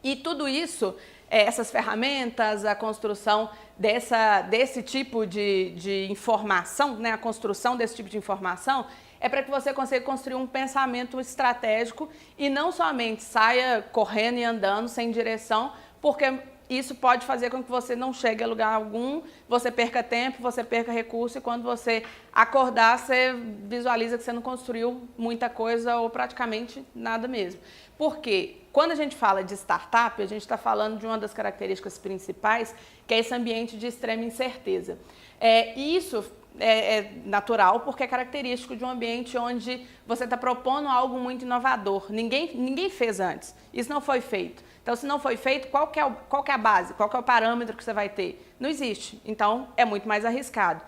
E tudo isso, essas ferramentas, a construção desse tipo de informação, né, a construção desse tipo de informação, é para que você consiga construir um pensamento estratégico e não somente saia correndo e andando sem direção, porque isso pode fazer com que você não chegue a lugar algum, você perca tempo, você perca recurso, e quando você acordar, você visualiza que você não construiu muita coisa ou praticamente nada mesmo. Por quê? Quando a gente fala de startup, a gente está falando de uma das características principais, que é esse ambiente de extrema incerteza. E isso é natural, porque é característico de um ambiente onde você está propondo algo muito inovador. Ninguém fez antes. Isso não foi feito. Então, se não foi feito, qual que é a base? Qual que é o parâmetro que você vai ter? Não existe. Então, é muito mais arriscado.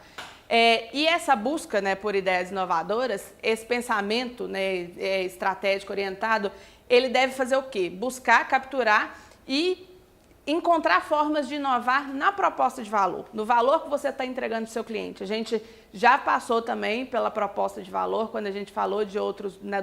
E essa busca, né, por ideias inovadoras, esse pensamento, né, estratégico orientado, ele deve fazer o quê? Buscar, capturar e encontrar formas de inovar na proposta de valor, no valor que você está entregando para o seu cliente. A gente já passou também pela proposta de valor, quando a gente falou de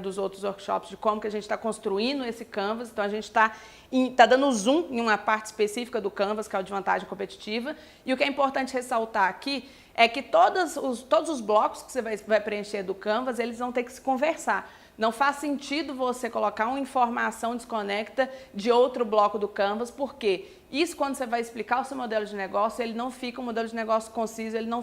dos outros workshops, de como que a gente está construindo esse Canvas. Então, a gente está dando zoom em uma parte específica do Canvas, que é o de vantagem competitiva. E o que é importante ressaltar aqui é que todos os blocos que você vai preencher do Canvas, eles vão ter que se conversar. Não faz sentido você colocar uma informação desconecta de outro bloco do Canvas, porque isso, quando você vai explicar o seu modelo de negócio, ele não fica um modelo de negócio conciso, ele não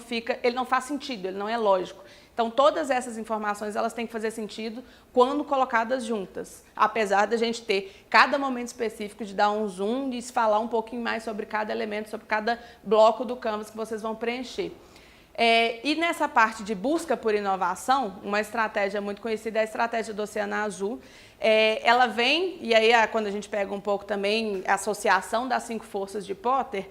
faz sentido, ele não é lógico. Então, todas essas informações, elas têm que fazer sentido quando colocadas juntas, apesar da gente ter cada momento específico de dar um zoom e falar um pouquinho mais sobre cada elemento, sobre cada bloco do Canvas que vocês vão preencher. E nessa parte de busca por inovação, uma estratégia muito conhecida é a estratégia do Oceano Azul. Ela vem, e aí quando a gente pega um pouco também a associação das 5 forças de Potter,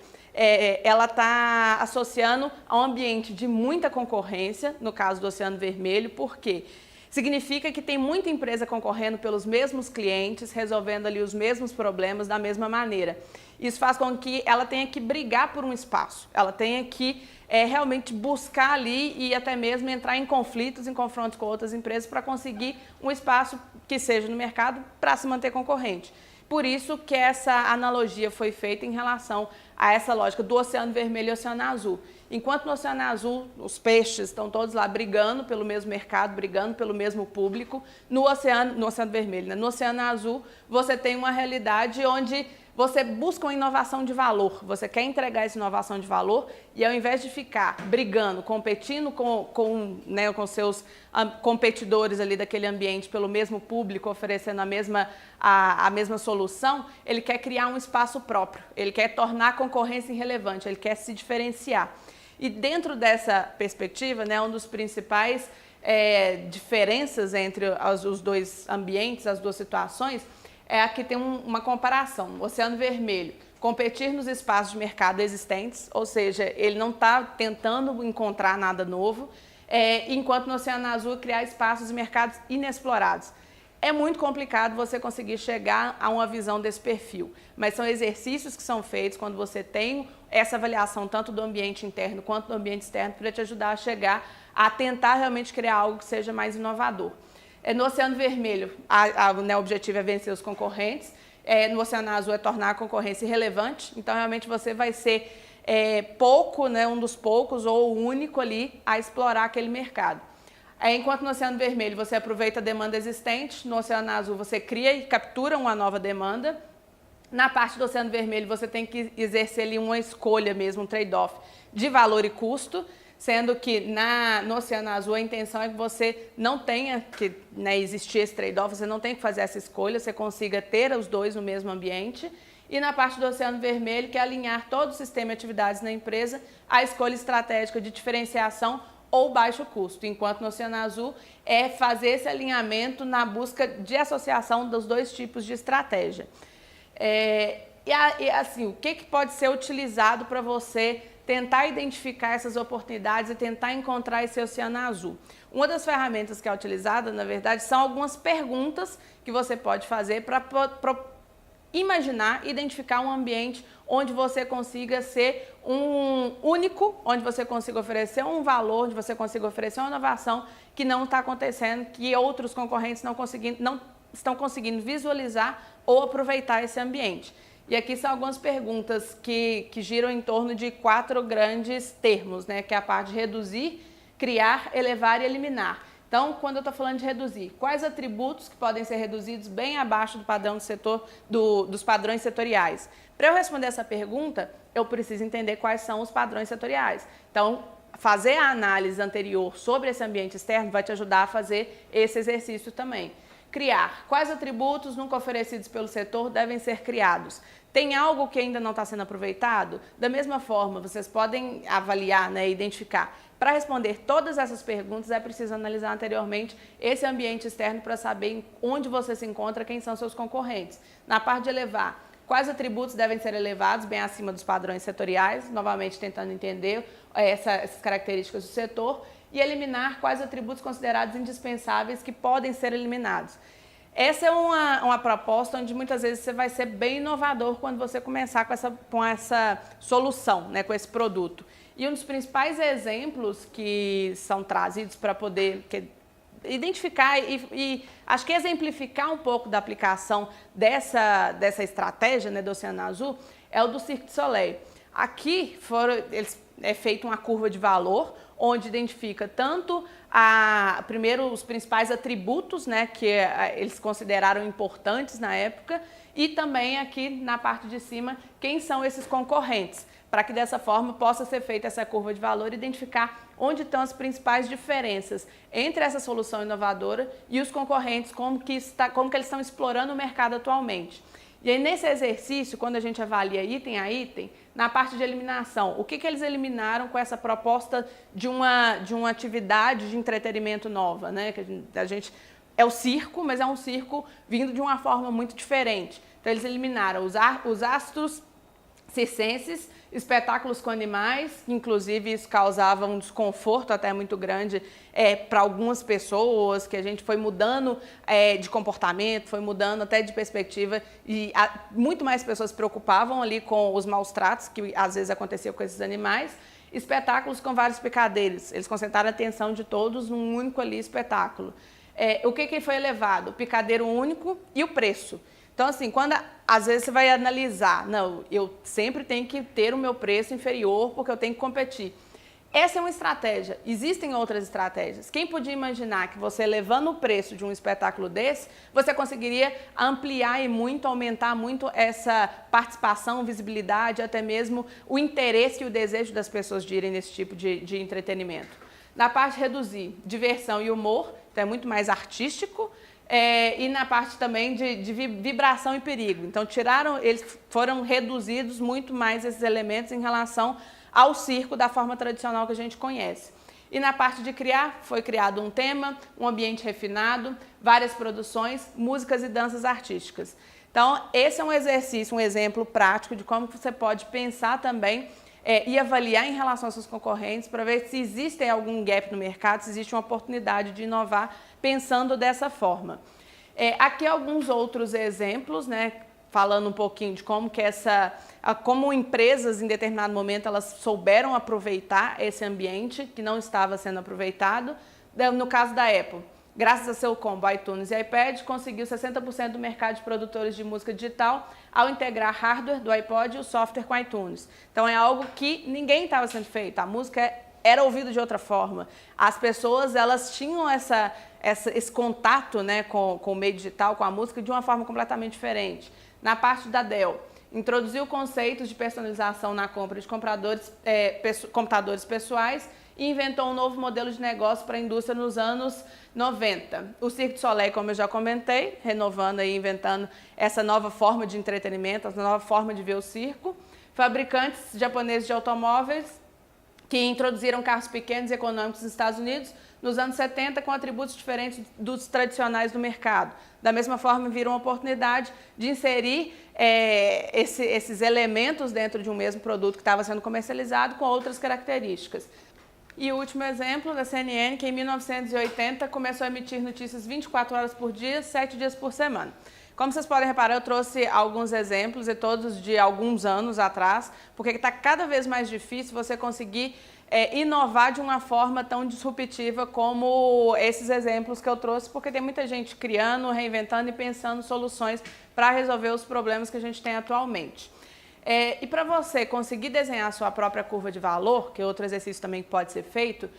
ela está associando a um ambiente de muita concorrência, no caso do Oceano Vermelho. Por quê? Significa que tem muita empresa concorrendo pelos mesmos clientes, resolvendo ali os mesmos problemas da mesma maneira. Isso faz com que ela tenha que brigar por um espaço, ela tenha que realmente buscar ali e até mesmo entrar em conflitos, em confrontos com outras empresas para conseguir um espaço que seja no mercado para se manter concorrente. Por isso que essa analogia foi feita em relação a essa lógica do Oceano Vermelho e Oceano Azul. Enquanto no Oceano Azul os peixes estão todos lá brigando pelo mesmo mercado, brigando pelo mesmo público, no Oceano Vermelho, né? No Oceano Azul você tem uma realidade onde você busca uma inovação de valor, você quer entregar essa inovação de valor e ao invés de ficar brigando, competindo com seus competidores ali daquele ambiente pelo mesmo público, oferecendo a mesma solução, ele quer criar um espaço próprio, ele quer tornar a concorrência irrelevante, ele quer se diferenciar. E dentro dessa perspectiva, né, um dos principais diferenças entre os dois ambientes, as duas situações, aqui tem uma comparação. O Oceano Vermelho, competir nos espaços de mercado existentes, ou seja, ele não está tentando encontrar nada novo, enquanto no Oceano Azul criar espaços e mercados inexplorados. É muito complicado você conseguir chegar a uma visão desse perfil, mas são exercícios que são feitos quando você tem essa avaliação tanto do ambiente interno quanto do ambiente externo para te ajudar a chegar a tentar realmente criar algo que seja mais inovador. No Oceano Vermelho, o objetivo é vencer os concorrentes. No Oceano Azul é tornar a concorrência irrelevante. Então, realmente, você vai ser pouco, né, um dos poucos ou o único ali a explorar aquele mercado. Enquanto no Oceano Vermelho você aproveita a demanda existente, no Oceano Azul você cria e captura uma nova demanda. Na parte do Oceano Vermelho você tem que exercer ali uma escolha mesmo, um trade-off de valor e custo, sendo que no Oceano Azul a intenção é que você não tenha que existir esse trade-off, você não tem que fazer essa escolha, você consiga ter os dois no mesmo ambiente. E na parte do Oceano Vermelho, que é alinhar todo o sistema de atividades na empresa à escolha estratégica de diferenciação ou baixo custo, enquanto no Oceano Azul é fazer esse alinhamento na busca de associação dos dois tipos de estratégia. E assim, o que pode ser utilizado para você tentar identificar essas oportunidades e tentar encontrar esse Oceano Azul? Uma das ferramentas que é utilizada, na verdade, são algumas perguntas que você pode fazer para imaginar, identificar um ambiente onde você consiga ser um único, onde você consiga oferecer um valor, onde você consiga oferecer uma inovação que não está acontecendo, que outros concorrentes não estão conseguindo visualizar ou aproveitar esse ambiente. E aqui são algumas perguntas que giram em torno de 4 grandes termos, né? Que é a parte de reduzir, criar, elevar e eliminar. Então, quando eu estou falando de reduzir, quais atributos que podem ser reduzidos bem abaixo do padrão do setor, dos padrões setoriais? Para eu responder essa pergunta, eu preciso entender quais são os padrões setoriais. Então, fazer a análise anterior sobre esse ambiente externo vai te ajudar a fazer esse exercício também. Criar. Quais atributos nunca oferecidos pelo setor devem ser criados? Tem algo que ainda não está sendo aproveitado? Da mesma forma, vocês podem avaliar, né, identificar. Para responder todas essas perguntas, é preciso analisar anteriormente esse ambiente externo para saber onde você se encontra, quem são seus concorrentes. Na parte de elevar, quais atributos devem ser elevados bem acima dos padrões setoriais, novamente tentando entender essas características do setor, e eliminar quais atributos considerados indispensáveis que podem ser eliminados. Essa é uma proposta onde muitas vezes você vai ser bem inovador quando você começar com essa solução, né, com esse produto. E um dos principais exemplos que são trazidos para poder identificar e acho que exemplificar um pouco da aplicação dessa estratégia, né, do Oceano Azul é o do Cirque du Soleil. Aqui é feita uma curva de valor, onde identifica tanto primeiro os principais atributos, né, que eles consideraram importantes na época, e também aqui na parte de cima quem são esses concorrentes, para que dessa forma possa ser feita essa curva de valor e identificar onde estão as principais diferenças entre essa solução inovadora e os concorrentes, como que eles estão explorando o mercado atualmente. E aí, nesse exercício, quando a gente avalia item a item, na parte de eliminação, o que eles eliminaram com essa proposta de uma atividade de entretenimento nova, né? Que é o circo, mas é um circo vindo de uma forma muito diferente. Então, eles eliminaram os astros circenses, espetáculos com animais, inclusive isso causava um desconforto até muito grande para algumas pessoas, que a gente foi mudando de comportamento, foi mudando até de perspectiva, e muito mais pessoas se preocupavam ali com os maus tratos que às vezes aconteciam com esses animais. Espetáculos com vários picadeiros, eles concentraram a atenção de todos num único ali espetáculo. O que foi elevado? O picadeiro único e o preço. Então, assim, quando às vezes você vai analisar, não, eu sempre tenho que ter o meu preço inferior porque eu tenho que competir. Essa é uma estratégia. Existem outras estratégias. Quem podia imaginar que você elevando o preço de um espetáculo desse, você conseguiria ampliar e muito, aumentar muito essa participação, visibilidade, até mesmo o interesse e o desejo das pessoas de irem nesse tipo de entretenimento. Na parte de reduzir diversão e humor, então é muito mais artístico. E na parte também de vibração e perigo. Então, eles foram reduzidos muito mais esses elementos em relação ao circo da forma tradicional que a gente conhece. E na parte de criar, foi criado um tema, um ambiente refinado, várias produções, músicas e danças artísticas. Então, esse é um exercício, um exemplo prático de como você pode pensar também e avaliar em relação aos seus concorrentes para ver se existe algum gap no mercado, se existe uma oportunidade de inovar pensando dessa forma. Aqui alguns outros exemplos, né, falando um pouquinho de como como empresas em determinado momento elas souberam aproveitar esse ambiente que não estava sendo aproveitado. No caso da Apple, graças a seu combo iTunes e iPad, conseguiu 60% do mercado de produtores de música digital ao integrar hardware do iPod e o software com iTunes. Então é algo que ninguém estava sendo feito, a música era ouvida de outra forma. As pessoas elas tinham esse contato, né, com o meio digital, com a música, de uma forma completamente diferente. Na parte da Dell, introduziu conceitos de personalização na compra de computadores pessoais e inventou um novo modelo de negócio para a indústria nos anos 90. O Cirque du Soleil, como eu já comentei, renovando e inventando essa nova forma de entretenimento, essa nova forma de ver o circo. Fabricantes japoneses de automóveis que introduziram carros pequenos e econômicos nos Estados Unidos nos anos 70 com atributos diferentes dos tradicionais do mercado. Da mesma forma, viram uma oportunidade de inserir esses elementos dentro de um mesmo produto que estava sendo comercializado com outras características. E o último exemplo da CNN, que em 1980 começou a emitir notícias 24 horas por dia, 7 dias por semana. Como vocês podem reparar, eu trouxe alguns exemplos, e todos de alguns anos atrás, porque está cada vez mais difícil você conseguir inovar de uma forma tão disruptiva como esses exemplos que eu trouxe, porque tem muita gente criando, reinventando e pensando soluções para resolver os problemas que a gente tem atualmente. E para você conseguir desenhar a sua própria curva de valor, que é outro exercício também que pode ser feito,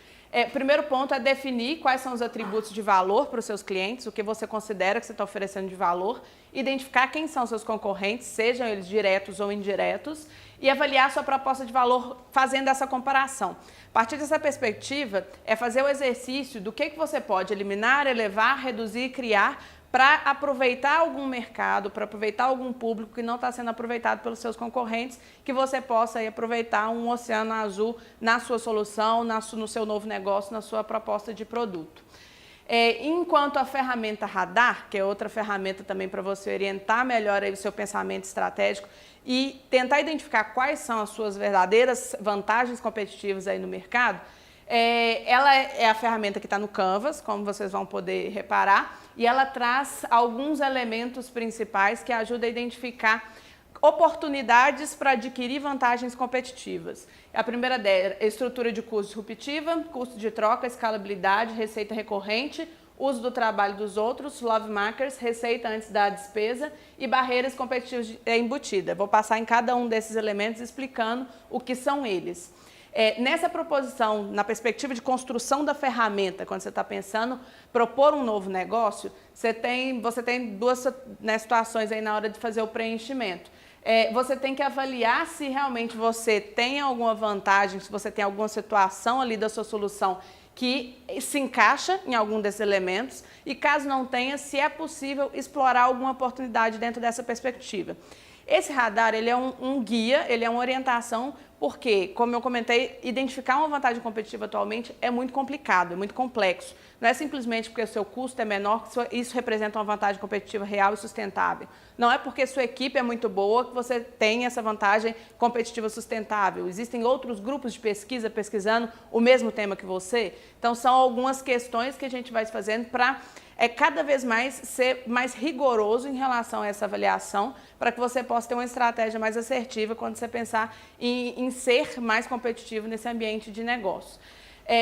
o primeiro ponto é definir quais são os atributos de valor para os seus clientes, o que você considera que você está oferecendo de valor, identificar quem são seus concorrentes, sejam eles diretos ou indiretos, e avaliar a sua proposta de valor fazendo essa comparação. A partir dessa perspectiva, é fazer o exercício do que você pode eliminar, elevar, reduzir e criar para aproveitar algum mercado, para aproveitar algum público que não está sendo aproveitado pelos seus concorrentes, que você possa aí aproveitar um oceano azul na sua solução, no seu novo negócio, na sua proposta de produto. Enquanto a ferramenta Radar, que é outra ferramenta também para você orientar melhor aí o seu pensamento estratégico e tentar identificar quais são as suas verdadeiras vantagens competitivas aí no mercado, ela é a ferramenta que está no Canvas, como vocês vão poder reparar, e ela traz alguns elementos principais que ajudam a identificar oportunidades para adquirir vantagens competitivas. A primeira delas é estrutura de custo disruptiva, custo de troca, escalabilidade, receita recorrente, uso do trabalho dos outros, love markers, receita antes da despesa e barreiras competitivas embutidas. Vou passar em cada um desses elementos explicando o que são eles. Nessa proposição, na perspectiva de construção da ferramenta, quando você está pensando propor um novo negócio, você tem duas situações aí na hora de fazer o preenchimento. Você tem que avaliar se realmente você tem alguma vantagem, se você tem alguma situação ali da sua solução que se encaixa em algum desses elementos e, caso não tenha, se é possível explorar alguma oportunidade dentro dessa perspectiva. Esse radar, ele é um guia, ele é uma orientação, porque, como eu comentei, identificar uma vantagem competitiva atualmente é muito complicado, é muito complexo. Não é simplesmente porque o seu custo é menor que isso representa uma vantagem competitiva real e sustentável. Não é porque sua equipe é muito boa que você tem essa vantagem competitiva sustentável. Existem outros grupos de pesquisa pesquisando o mesmo tema que você. Então, são algumas questões que a gente vai fazendo para cada vez mais ser mais rigoroso em relação a essa avaliação, para que você possa ter uma estratégia mais assertiva quando você pensar em ser mais competitivo nesse ambiente de negócio.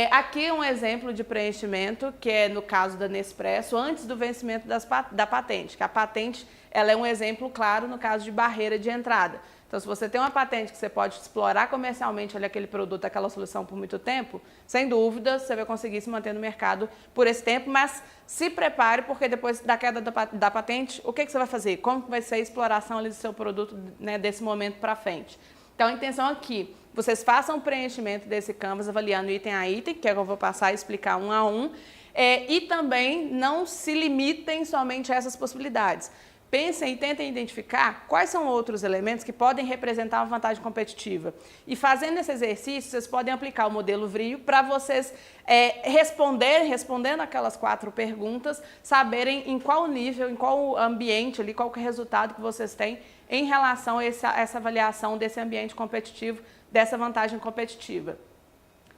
Aqui um exemplo de preenchimento, que é no caso da Nespresso, antes do vencimento da patente, que a patente ela é um exemplo claro no caso de barreira de entrada. Então, se você tem uma patente que você pode explorar comercialmente ali, aquele produto, aquela solução por muito tempo, sem dúvida, você vai conseguir se manter no mercado por esse tempo, mas se prepare, porque depois da queda da patente, o que você vai fazer? Como vai ser a exploração ali do seu produto, né, desse momento para frente? Então, a intenção aqui, vocês façam o preenchimento desse Canvas, avaliando item a item, que é o que eu vou passar e explicar um a um, e também não se limitem somente a essas possibilidades. Pensem e tentem identificar quais são outros elementos que podem representar uma vantagem competitiva. E fazendo esse exercício, vocês podem aplicar o modelo VRIO para vocês respondendo aquelas 4 perguntas, saberem em qual nível, em qual ambiente, ali, qual que é o resultado que vocês têm em relação a essa avaliação desse ambiente competitivo, dessa vantagem competitiva.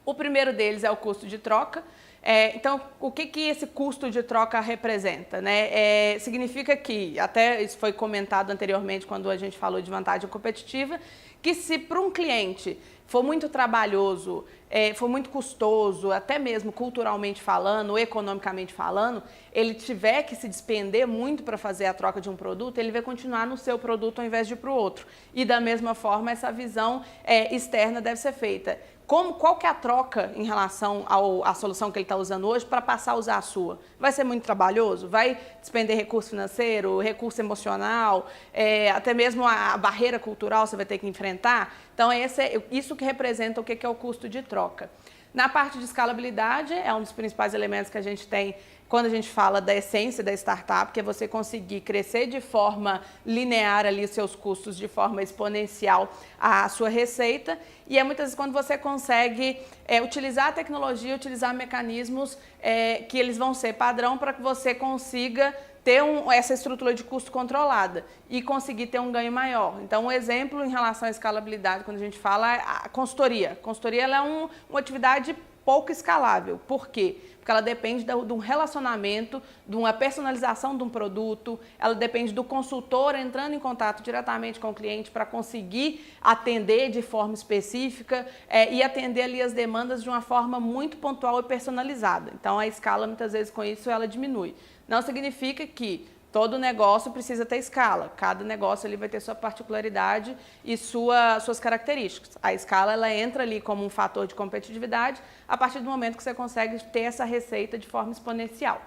O primeiro deles é o custo de troca. Então, o que esse custo de troca representa, né? Significa que, até isso foi comentado anteriormente quando a gente falou de vantagem competitiva, que se para um cliente for muito trabalhoso, for muito custoso, até mesmo culturalmente falando, ou economicamente falando, ele tiver que se despender muito para fazer a troca de um produto, ele vai continuar no seu produto ao invés de ir para o outro. E da mesma forma, essa visão externa deve ser feita. Qual que é a troca em relação à solução que ele está usando hoje para passar a usar a sua? Vai ser muito trabalhoso? Vai despender recurso financeiro, recurso emocional, até mesmo a barreira cultural você vai ter que enfrentar? Então, isso que representa o que é o custo de troca. Na parte de escalabilidade, é um dos principais elementos que a gente tem quando a gente fala da essência da startup, que é você conseguir crescer de forma linear ali os seus custos, de forma exponencial a sua receita. E é muitas vezes quando você consegue utilizar a tecnologia, utilizar mecanismos que eles vão ser padrão para que você consiga ter essa estrutura de custo controlada e conseguir ter um ganho maior. Então, um exemplo em relação à escalabilidade, quando a gente fala, é a consultoria. A consultoria ela é uma atividade pouco escalável. Por quê? Porque ela depende de um relacionamento, de uma personalização de um produto, ela depende do consultor entrando em contato diretamente com o cliente para conseguir atender de forma específica e atender ali as demandas de uma forma muito pontual e personalizada. Então, a escala, muitas vezes, com isso, ela diminui. Não significa que todo negócio precisa ter escala. Cada negócio ali vai ter sua particularidade e suas características. A escala ela entra ali como um fator de competitividade a partir do momento que você consegue ter essa receita de forma exponencial.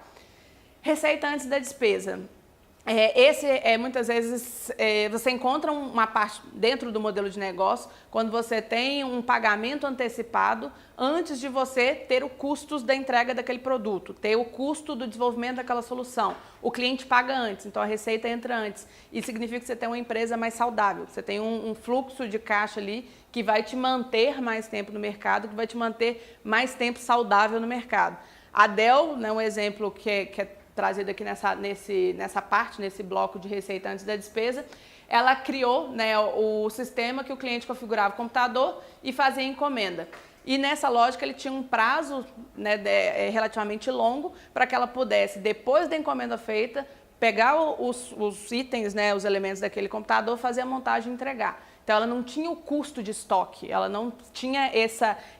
Receita antes da despesa. Muitas vezes você encontra uma parte dentro do modelo de negócio quando você tem um pagamento antecipado antes de você ter o custo da entrega daquele produto, ter o custo do desenvolvimento daquela solução. O cliente paga antes, então a receita entra antes. Isso significa que você tem uma empresa mais saudável, você tem um fluxo de caixa ali que vai te manter mais tempo no mercado, que vai te manter mais tempo saudável no mercado. A Dell, né, um exemplo que é trazido aqui nesse bloco de receita antes da despesa, ela criou, né, o sistema que o cliente configurava o computador e fazia encomenda. E nessa lógica ele tinha um prazo, né, relativamente longo para que ela pudesse, depois da encomenda feita, pegar os itens, né, os elementos daquele computador, fazer a montagem e entregar. Então ela não tinha o custo de estoque, ela não tinha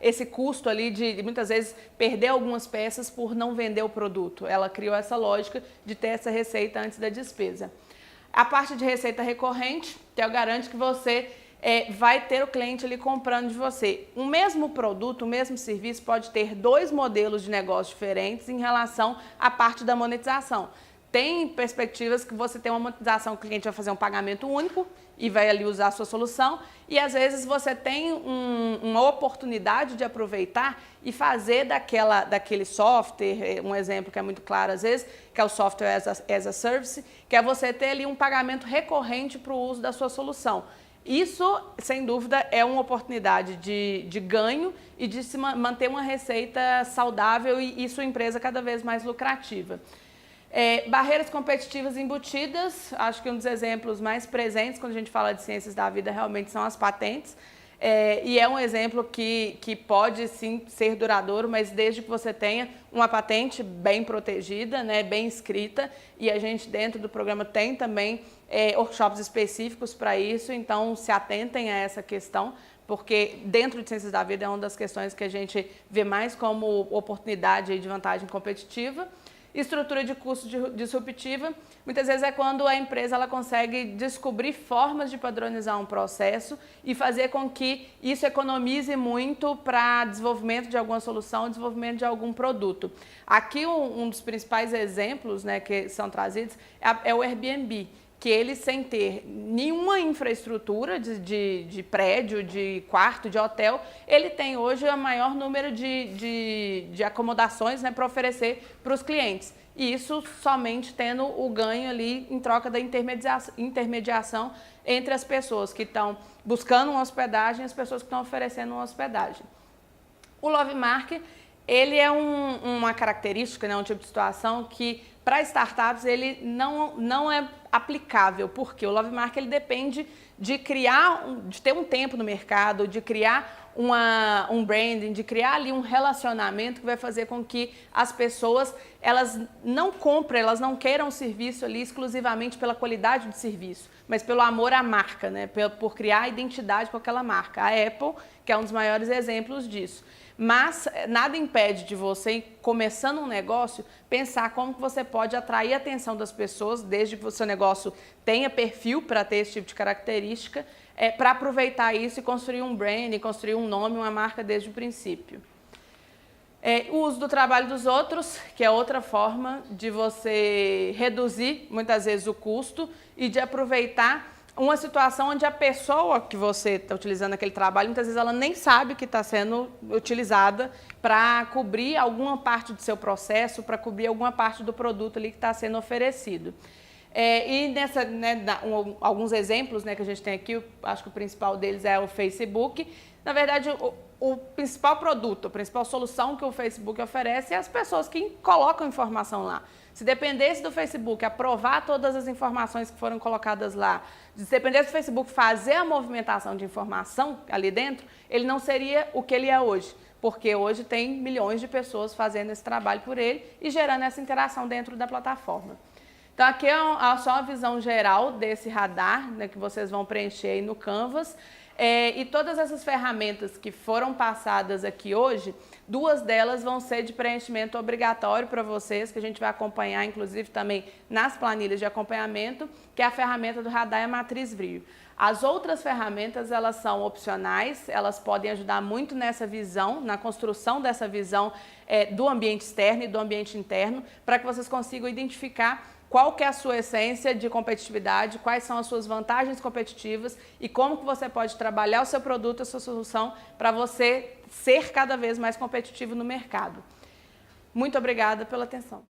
esse custo ali de muitas vezes perder algumas peças por não vender o produto. Ela criou essa lógica de ter essa receita antes da despesa. A parte de receita recorrente, que eu garanto que você vai ter o cliente ali comprando de você. O mesmo produto, o mesmo serviço pode ter dois modelos de negócio diferentes em relação à parte da monetização. Tem perspectivas que você tem uma monetização, o cliente vai fazer um pagamento único e vai ali usar a sua solução, e às vezes você tem uma oportunidade de aproveitar e fazer daquele software, um exemplo que é muito claro às vezes, que é o software as a service, que é você ter ali um pagamento recorrente para o uso da sua solução. Isso, sem dúvida, é uma oportunidade de ganho e de se manter uma receita saudável e sua empresa cada vez mais lucrativa. Barreiras competitivas embutidas, acho que um dos exemplos mais presentes quando a gente fala de ciências da vida realmente são as patentes. E é um exemplo que pode sim ser duradouro, mas desde que você tenha uma patente bem protegida, né, bem escrita, e a gente dentro do programa tem também workshops específicos para isso, então se atentem a essa questão, porque dentro de ciências da vida é uma das questões que a gente vê mais como oportunidade de vantagem competitiva. Estrutura de custo disruptiva, muitas vezes é quando a empresa ela consegue descobrir formas de padronizar um processo e fazer com que isso economize muito para desenvolvimento de alguma solução, desenvolvimento de algum produto. Aqui um dos principais exemplos, né, que são trazidos é o Airbnb, que ele, sem ter nenhuma infraestrutura de prédio, de quarto, de hotel, ele tem hoje o maior número de acomodações, né, para oferecer para os clientes. E isso somente tendo o ganho ali em troca da intermediação entre as pessoas que estão buscando uma hospedagem e as pessoas que estão oferecendo uma hospedagem. O LoveMark, ele é uma característica, né, um tipo de situação que para startups ele não é aplicável, porque o LoveMark ele depende de ter um tempo no mercado, de criar um branding, de criar ali um relacionamento que vai fazer com que as pessoas elas não comprem, elas não queiram o serviço ali exclusivamente pela qualidade do serviço, mas pelo amor à marca, né? Por criar identidade com aquela marca. A Apple, que é um dos maiores exemplos disso. Mas nada impede de você, começando um negócio, pensar como que você pode atrair a atenção das pessoas, desde que o seu negócio tenha perfil para ter esse tipo de característica, para aproveitar isso e construir um brand, construir um nome, uma marca desde o princípio. O uso do trabalho dos outros, que é outra forma de você reduzir, muitas vezes, o custo e de aproveitar uma situação onde a pessoa que você está utilizando aquele trabalho, muitas vezes ela nem sabe que está sendo utilizada para cobrir alguma parte do seu processo, para cobrir alguma parte do produto ali que está sendo oferecido. Alguns exemplos, né, que a gente tem aqui, acho que o principal deles é o Facebook. Na verdade, o principal produto, a principal solução que o Facebook oferece é as pessoas que colocam informação lá. Se dependesse do Facebook aprovar todas as informações que foram colocadas lá, se dependesse do Facebook fazer a movimentação de informação ali dentro, ele não seria o que ele é hoje, porque hoje tem milhões de pessoas fazendo esse trabalho por ele e gerando essa interação dentro da plataforma. Então aqui é só uma visão geral desse radar, né, que vocês vão preencher aí no Canvas. E todas essas ferramentas que foram passadas aqui hoje, 2 delas vão ser de preenchimento obrigatório para vocês, que a gente vai acompanhar, inclusive, também nas planilhas de acompanhamento, que é a ferramenta do radar e a matriz Vrio. As outras ferramentas, elas são opcionais, elas podem ajudar muito nessa visão, na construção dessa visão do ambiente externo e do ambiente interno, para que vocês consigam identificar qual que é a sua essência de competitividade, quais são as suas vantagens competitivas e como que você pode trabalhar o seu produto, a sua solução, para você ser cada vez mais competitivo no mercado. Muito obrigada pela atenção.